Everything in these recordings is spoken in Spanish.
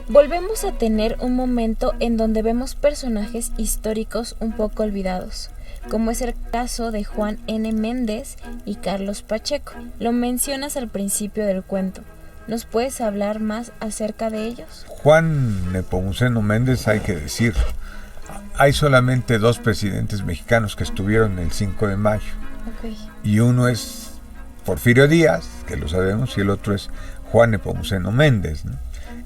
Volvemos a tener un momento en donde vemos personajes históricos un poco olvidados, como es el caso de Juan N. Méndez y Carlos Pacheco. Lo mencionas al principio del cuento. ¿Nos puedes hablar más acerca de ellos? Juan Nepomuceno Méndez, hay que decirlo. Hay solamente 2 presidentes mexicanos que estuvieron el 5 de mayo. Okay. Y uno es Porfirio Díaz, que lo sabemos, y el otro es Juan Nepomuceno Méndez, ¿no?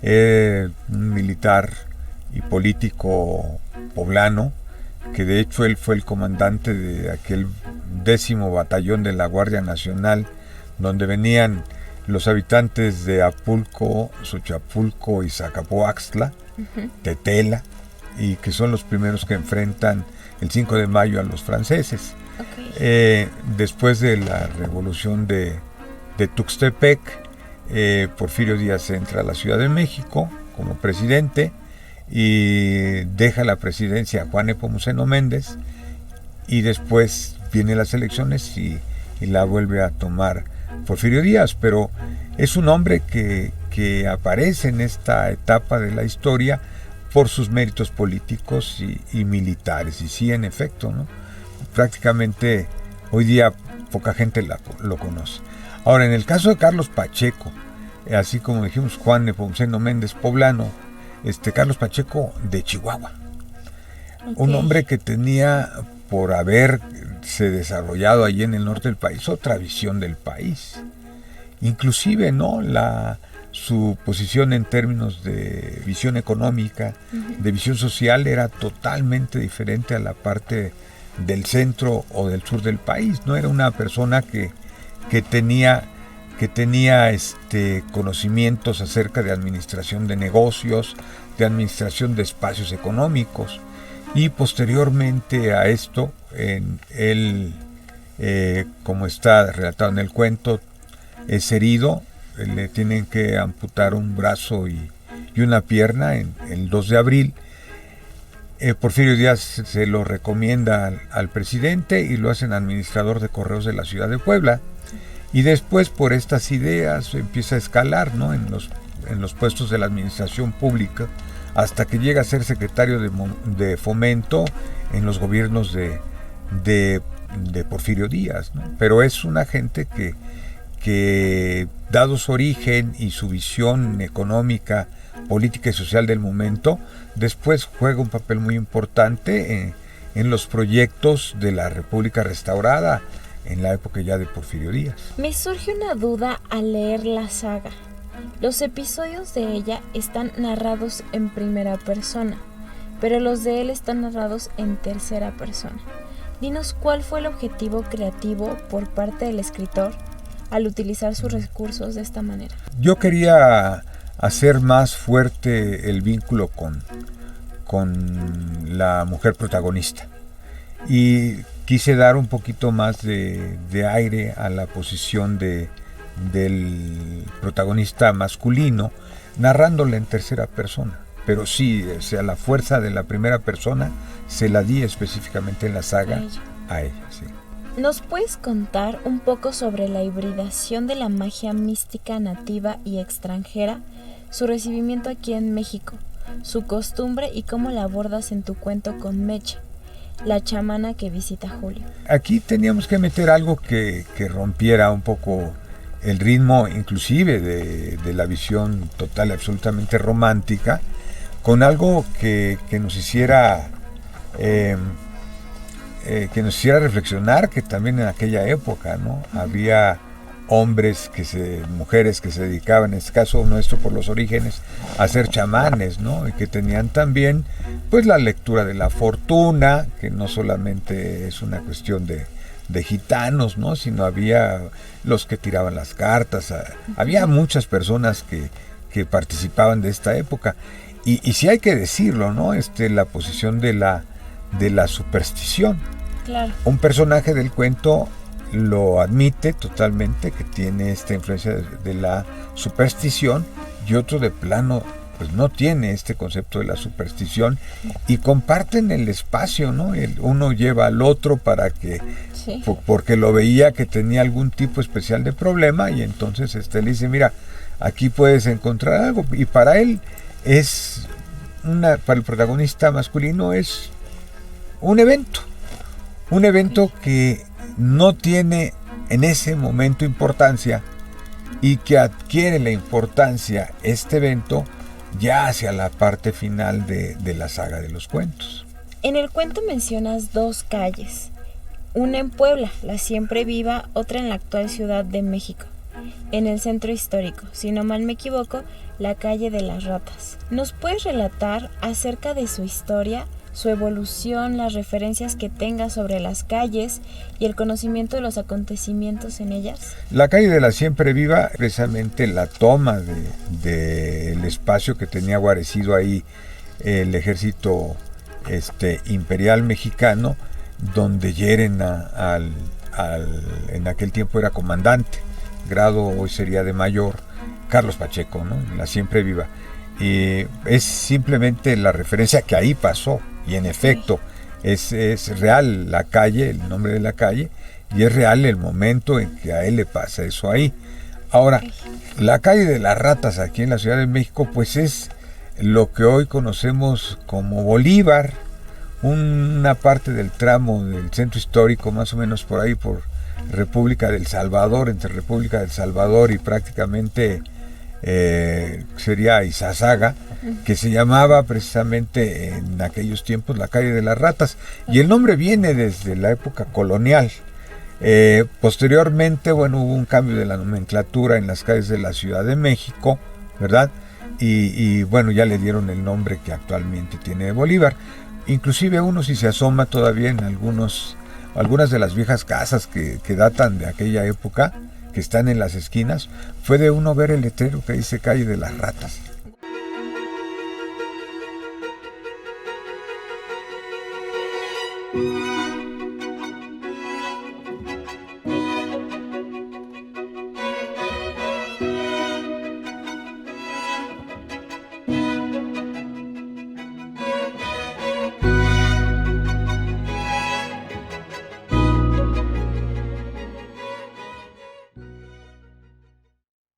Un militar y político poblano, que de hecho él fue el comandante de aquel 10º batallón de la Guardia Nacional, donde venían los habitantes de Apulco, Xochapulco y Zacapoaxtla, Tetela, y que son los primeros que enfrentan el 5 de mayo a los franceses. Okay. Después de la revolución de Tuxtepec, Porfirio Díaz entra a la Ciudad de México como presidente y deja la presidencia a Juan Nepomuceno Méndez, y después vienen las elecciones y la vuelve a tomar Porfirio Díaz, pero es un hombre que aparece en esta etapa de la historia por sus méritos políticos y militares, y sí, en efecto, ¿no? Prácticamente hoy día poca gente lo conoce. Ahora, en el caso de Carlos Pacheco, así como dijimos Juan Nepomuceno Méndez poblano, Carlos Pacheco de Chihuahua. Okay. Un hombre que tenía, por haberse desarrollado allí en el norte del país, otra visión del país. Inclusive, ¿no?, su posición en términos de visión económica, de visión social, era totalmente diferente a la parte del centro o del sur del país. No era una persona que tenía conocimientos acerca de administración de negocios, de administración de espacios económicos. Y posteriormente a esto, él, como está relatado en el cuento, es herido, le tienen que amputar un brazo y una pierna el 2 de abril. Porfirio Díaz se lo recomienda al presidente y lo hacen administrador de correos de la ciudad de Puebla. Y después, por estas ideas, empieza a escalar, ¿no?, en los puestos de la administración pública, hasta que llega a ser secretario de Fomento en los gobiernos de Porfirio Díaz, ¿no? Pero es una gente que, dado su origen y su visión económica, política y social del momento, después juega un papel muy importante en los proyectos de la República restaurada en la época ya de Porfirio Díaz. Me surge una duda al leer la saga. Los episodios de ella están narrados en primera persona, pero los de él están narrados en tercera persona. Dinos cuál fue el objetivo creativo por parte del escritor al utilizar sus recursos de esta manera. Yo quería hacer más fuerte el vínculo con la mujer protagonista, y quise dar un poquito más de aire a la posición del protagonista masculino, narrándole en tercera persona. Pero sí, o sea, la fuerza de la primera persona se la di específicamente en la saga a ella, sí. ¿Nos puedes contar un poco sobre la hibridación de la magia mística nativa y extranjera, su recibimiento aquí en México, su costumbre y cómo la abordas en tu cuento con Meche, la chamana que visita a Julio? Aquí teníamos que meter algo que rompiera un poco el ritmo, inclusive de la visión total, absolutamente romántica, con algo que nos hiciera reflexionar, que también en aquella época, ¿no?, había hombres, mujeres que se dedicaban, en este caso nuestro por los orígenes, a ser chamanes, ¿no?, y que tenían también pues la lectura de la fortuna, que no solamente es una cuestión de gitanos, ¿no?, sino había los que tiraban las cartas, había muchas personas que participaban de esta época, y sí hay que decirlo, ¿no?, la posición de la superstición. Claro. Un personaje del cuento lo admite totalmente, que tiene esta influencia de la superstición, y otro de plano pues no tiene este concepto de la superstición y comparten el espacio, ¿no? Uno lleva al otro para que, Sí. porque lo veía que tenía algún tipo especial de problema y entonces le dice, mira, aquí puedes encontrar algo, y para él es para el protagonista masculino es un evento que no tiene en ese momento importancia y que adquiere la importancia este evento ya hacia la parte final de la saga de los cuentos. En el cuento mencionas 2 calles, una en Puebla, la Siempre Viva, otra en la actual Ciudad de México, en el centro histórico, si no mal me equivoco, la calle de las Ratas. ¿Nos puedes relatar acerca de su historia, su evolución, las referencias que tengas sobre las calles y el conocimiento de los acontecimientos en ellas? La calle de la Siempre Viva, precisamente la toma del espacio que tenía guarecido ahí el ejército imperial mexicano, donde hieren en aquel tiempo era comandante, grado hoy sería de mayor, Carlos Pacheco, ¿no? La Siempre Viva. Y es simplemente la referencia que ahí pasó, y en efecto es real la calle, el nombre de la calle, y es real el momento en que a él le pasa eso ahí. Ahora, la calle de las Ratas aquí en la Ciudad de México, pues es lo que hoy conocemos como Bolívar, una parte del tramo del centro histórico, más o menos por ahí, por República del Salvador, entre República del Salvador y prácticamente sería Izazaga, que se llamaba precisamente en aquellos tiempos la calle de las Ratas, y el nombre viene desde la época colonial. Posteriormente, bueno, hubo un cambio de la nomenclatura en las calles de la Ciudad de México, ¿verdad? Y bueno, ya le dieron el nombre que actualmente tiene Bolívar. Inclusive uno, si se asoma todavía en algunas de las viejas casas que datan de aquella época, que están en las esquinas, puede uno ver el letrero que dice calle de las Ratas.